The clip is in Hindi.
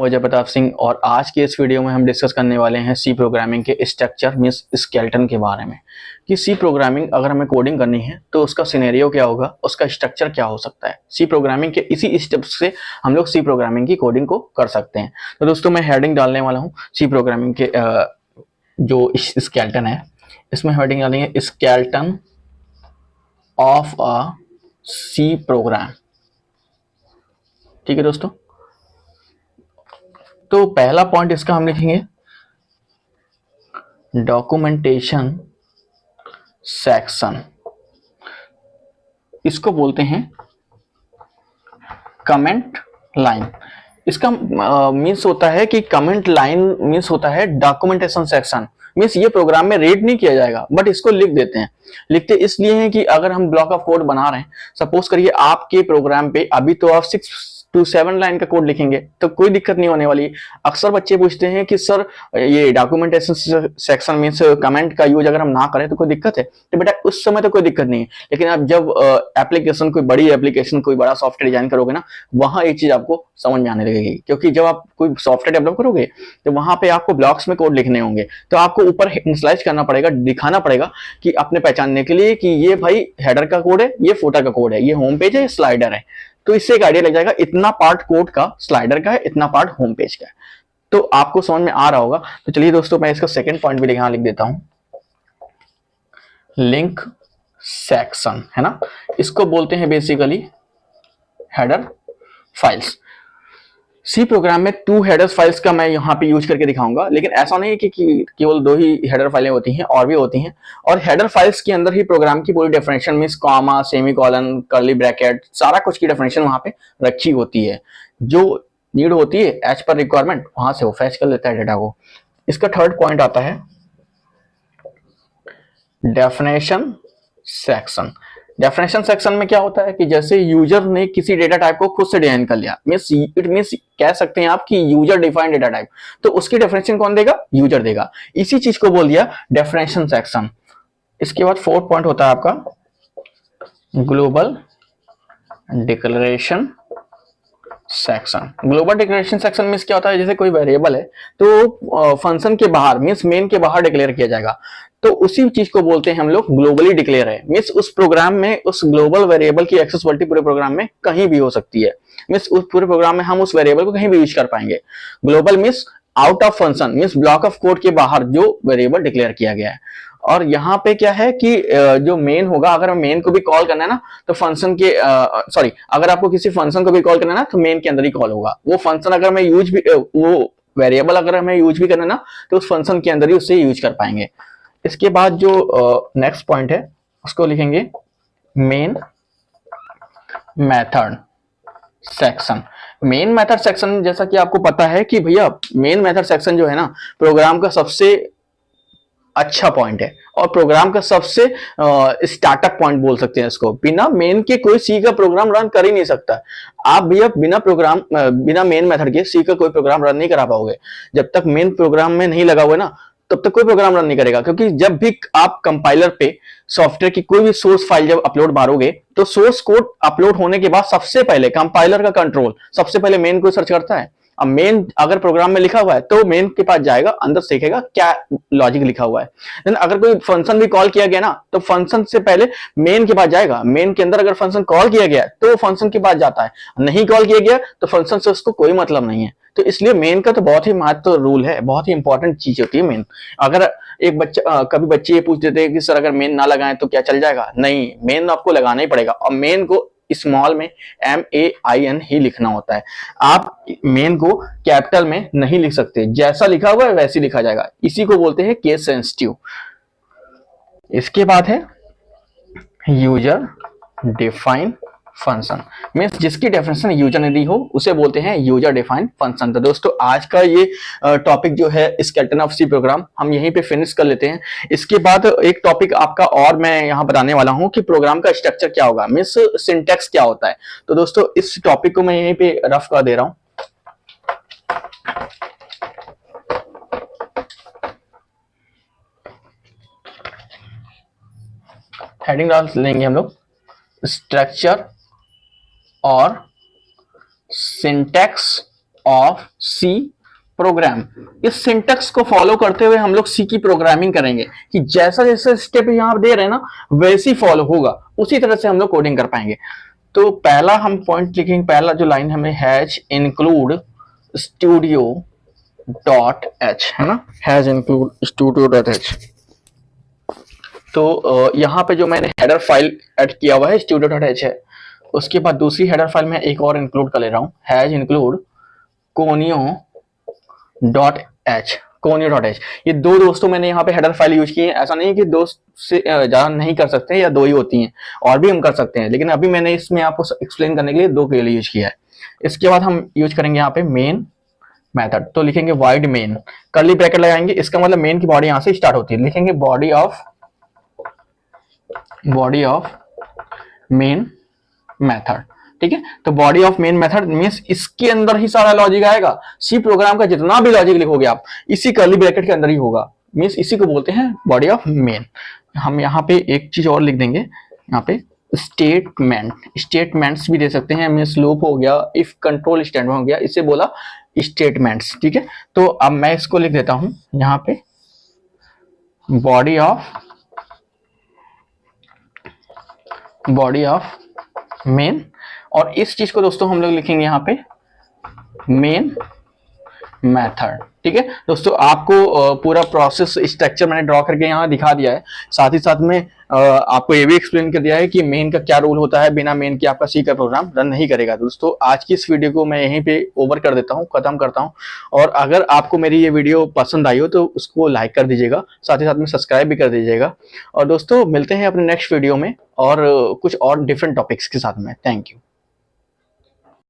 अजय प्रताप सिंह और आज के इस वीडियो में हम डिस्कस करने वाले हैं सी प्रोग्रामिंग के स्ट्रक्चर मींस स्केलेटन के बारे में कि सी प्रोग्रामिंग अगर हमें कोडिंग करनी है तो उसका सिनेरियो क्या होगा, उसका स्ट्रक्चर क्या हो सकता है। सी प्रोग्रामिंग के इसी स्टेप्स से हम लोग सी प्रोग्रामिंग की कोडिंग को कर सकते हैं। तो दोस्तों मैं हेडिंग डालने वाला हूँ सी प्रोग्रामिंग के जो स्केलेटन है इसमें हेडिंग डालेंगे skeleton of a C program. ठीक है दोस्तों, तो पहला पॉइंट इसका हम लिखेंगे डॉक्यूमेंटेशन सेक्शन। इसको बोलते हैं कमेंट लाइन। इसका मीन्स होता है कि कमेंट लाइन मीन्स होता है डॉक्यूमेंटेशन सेक्शन। मीन्स ये प्रोग्राम में रीड नहीं किया जाएगा बट इसको लिख देते हैं। लिखते इसलिए हैं कि अगर हम ब्लॉक ऑफ कोड बना रहे हैं, सपोज करिए आपके प्रोग्राम पे अभी तो आप 6 to 7 लाइन का कोड लिखेंगे तो कोई दिक्कत नहीं होने वाली। अक्सर बच्चे पूछते हैं कि सर ये डॉक्यूमेंटेशन सेक्शन मीन्स कमेंट का यूज अगर हम ना करें तो कोई दिक्कत है? तो बेटा उस समय तो कोई दिक्कत नहीं है, लेकिन आप जब एप्लीकेशन कोई बड़ी एप्लीकेशन कोई बड़ा सॉफ्टवेयर डिजाइन करोगे ना, वहां एक चीज आपको समझ में आने लगेगी। क्योंकि जब आप कोई सॉफ्टवेयर डेवलप करोगे तो वहां पे आपको ब्लॉक्स में कोड लिखने होंगे, तो आपको ऊपर इनिशियलाइज करना पड़ेगा, दिखाना पड़ेगा कि अपने पहचानने के लिए कि ये भाई हेडर का कोड है, ये फुटर का कोड है, ये होम पेज है, ये स्लाइडर है। तो इससे एक आइडिया लग जाएगा इतना पार्ट कोड का स्लाइडर का है, इतना पार्ट होम पेज का है। तो आपको समझ में आ रहा होगा। तो चलिए दोस्तों मैं इसका सेकंड पॉइंट भी यहां लिख देता हूं, लिंक सेक्शन है ना। इसको बोलते हैं basically header files. C program में 2 हेडर्स फाइल्स का मैं यहाँ पे यूज करके दिखाऊंगा, लेकिन ऐसा नहीं है कि केवल 2 ही हेडर फाइलें होती हैं, और भी होती हैं। और हेडर फाइल्स के अंदर ही प्रोग्राम की पूरी definition means comma, semicolon, curly bracket, सारा कुछ की डेफिनेशन वहां पे रखी होती है। जो नीड होती है एज पर रिक्वायरमेंट वहां से वो फैच कर लेता है डेटा को। इसका थर्ड पॉइंट आता है डेफिनेशन सेक्शन। डेफिनेशन सेक्शन में क्या होता है कि जैसे यूजर ने किसी डेटा टाइप को खुद से डिफाइन कर लिया, इट मींस कह सकते हैं आप कि यूजर डिफाइंड डेटा टाइप, तो उसकी डेफिनेशन कौन देगा? यूजर देगा। इसी चीज को बोल दिया डेफिनेशन सेक्शन। इसके बाद फोर्थ पॉइंट होता है आपका global declaration section. Global declaration section में क्या होता है, जैसे कोई वेरिएबल है तो फंक्शन के बाहर मींस मेन के बाहर डिक्लेयर किया जाएगा, तो उसी चीज को बोलते हैं हम लोग ग्लोबली डिक्लेयर है। मींस उस प्रोग्राम में उस ग्लोबल वेरिएबल की एक्सेसिबिलिटी पूरे प्रोग्राम में कहीं भी हो सकती है। मींस उस पूरे प्रोग्राम में हम उस वेरिएबल को कहीं भी यूज कर पाएंगे। Global means out of function means block of code के बाहर जो वेरिएबल डिक्लेयर किया गया है। और यहाँ पे क्या है कि जो मेन होगा, अगर मेन को भी कॉल करना है ना तो फंक्शन के सॉरी अगर आपको किसी फंक्शन को भी कॉल करना है ना तो मेन के अंदर ही कॉल होगा। वो फंक्शन अगर मैं यूज भी वो वेरिएबल अगर हमें यूज भी करना है ना तो उस फंक्शन के अंदर ही उससे यूज कर पाएंगे। इसके बाद जो नेक्स्ट पॉइंट है उसको लिखेंगे main method section. Main method section जैसा कि आपको पता है कि भैया मेन मेथड सेक्शन जो है ना प्रोग्राम का सबसे अच्छा पॉइंट है और प्रोग्राम का सबसे स्टार्टअप पॉइंट बोल सकते हैं इसको। बिना मेन के कोई सी का प्रोग्राम रन कर ही नहीं सकता। आप भैया बिना मेन मेथड के सी का कोई प्रोग्राम रन नहीं करा पाओगे। जब तक मेन प्रोग्राम में नहीं लगा हुआ ना तब तक कोई प्रोग्राम रन नहीं करेगा। क्योंकि जब भी आप कंपाइलर पे सॉफ्टवेयर की कोई भी सोर्स फाइल जब अपलोड मारोगे तो सोर्स कोड अपलोड होने के बाद सबसे पहले कंपाइलर का कंट्रोल सबसे पहले मेन को सर्च करता है। अब मेन अगर प्रोग्राम में लिखा हुआ है तो मेन के पास जाएगा, अंदर से देखेगा क्या लॉजिक लिखा हुआ है। देन अगर कोई फंक्शन भी कॉल किया गया ना तो फंक्शन से पहले मेन के पास जाएगा। मेन के अंदर अगर फंक्शन कॉल किया गया तो वो फंक्शन के पास जाता है, नहीं कॉल किया गया तो फंक्शन से उसको कोई मतलब नहीं है। तो इसलिए मेन का तो बहुत ही महत्व रूल है, बहुत ही इंपॉर्टेंट चीज होती है मेन। अगर एक बच्चा कभी बच्चे ये पूछ देते हैं कि सर अगर मेन ना लगाएं तो क्या चल जाएगा? नहीं, मेन आपको लगाना ही पड़ेगा और मेन को स्मॉल में MAIN ही लिखना होता है। आप मेन को कैपिटल में नहीं लिख सकते, जैसा लिखा हुआ है वैसे लिखा जाएगा। इसी को बोलते हैं केस सेंसिटिव। इसके बाद है यूजर डिफाइन फंक्शन। मींस जिसकी डेफिनेशन यूजर ने दी हो उसे बोलते हैं यूजर डिफाइन फंक्शन। तो दोस्तों आज का ये टॉपिक जो है स्केलेटन ऑफ सी प्रोग्राम हम यहीं पे फिनिश कर लेते हैं। इसके बाद एक टॉपिक आपका और मैं यहाँ बताने वाला हूँ कि प्रोग्राम का स्ट्रक्चर क्या होगा, मींस सिंटैक्स क्या होता है। तो दोस्तों इस टॉपिक को मैं यहीं पे रफ कर दे रहा हूँ। हेडिंग डाल लेंगे हम लोग स्ट्रक्चर और सिंटैक्स ऑफ सी प्रोग्राम। इस सिंटेक्स को फॉलो करते हुए हम लोग सी की प्रोग्रामिंग करेंगे कि जैसा जैसा स्टेप यहां दे रहे हैं ना वैसी फॉलो होगा, उसी तरह से हम लोग कोडिंग कर पाएंगे। तो पहला हम पॉइंट लिखेंगे, पहला जो लाइन हमें has include studio dot H है ना, has include studio dot H. तो यहाँ पे जो मैंने हेडर फाइल ऐड किया हुआ है स्टूडियो डॉट एच है, उसके बाद दूसरी हेडर फाइल में एक और इंक्लूड कर ले रहा हूँ, has include conio dot H, conio dot H. ये दो दोस्तों मैंने यहाँ पे हेडर फाइल यूज की है, ऐसा नहीं कि दोस्त से ज्यादा नहीं कर सकते या दो ही होती हैं, और भी हम कर सकते हैं, लेकिन अभी मैंने इसमें आपको एक्सप्लेन करने के लिए दो के लिए यूज किया है। इसके बाद हम यूज करेंगे यहाँ पे मेन मेथड, तो लिखेंगे वाइड मेन, कर्ली ब्रैकेट लगाएंगे, इसका मतलब मेन की बॉडी यहां से स्टार्ट होती है, लिखेंगे बॉडी ऑफ मेन मेथड। ठीक है, तो body of main method means इसके अंदर ही सारा लॉजिक आएगा, सी प्रोग्राम का जितना भी लॉजिक लिखोगे आप इसी कर्ली ब्रैकेट के अंदर ही होगा, मींस इसी को बोलते हैं बॉडी ऑफ मेन। हम यहाँ पे एक चीज और लिख देंगे, यहाँ पे स्टेटमेंट्स भी दे सकते हैं, मींस लूप हो गया, इफ कंट्रोल स्टेटमेंट हो गया, इससे बोला स्टेटमेंट्स। ठीक है, तो अब मैं इसको लिख देता हूं यहाँ पे बॉडी ऑफ मेन, और इस चीज को दोस्तों हम लोग लिखेंगे यहाँ पे मेन मेथड। ठीक है दोस्तों, आपको पूरा प्रोसेस स्ट्रक्चर मैंने ड्रॉ करके यहाँ दिखा दिया है, साथ ही साथ में आपको ये भी एक्सप्लेन कर दिया है कि मेन का क्या रूल होता है, बिना मेन के आपका सी का प्रोग्राम रन नहीं करेगा। दोस्तों आज की इस वीडियो को मैं यहीं पे ओवर कर देता हूँ, खत्म करता हूँ, और अगर आपको मेरी ये वीडियो पसंद आई हो तो उसको लाइक कर दीजिएगा, साथ ही साथ में सब्सक्राइब भी कर दीजिएगा। और दोस्तों मिलते हैं अपने नेक्स्ट वीडियो में और कुछ और डिफरेंट टॉपिक्स के साथ में। Thank you.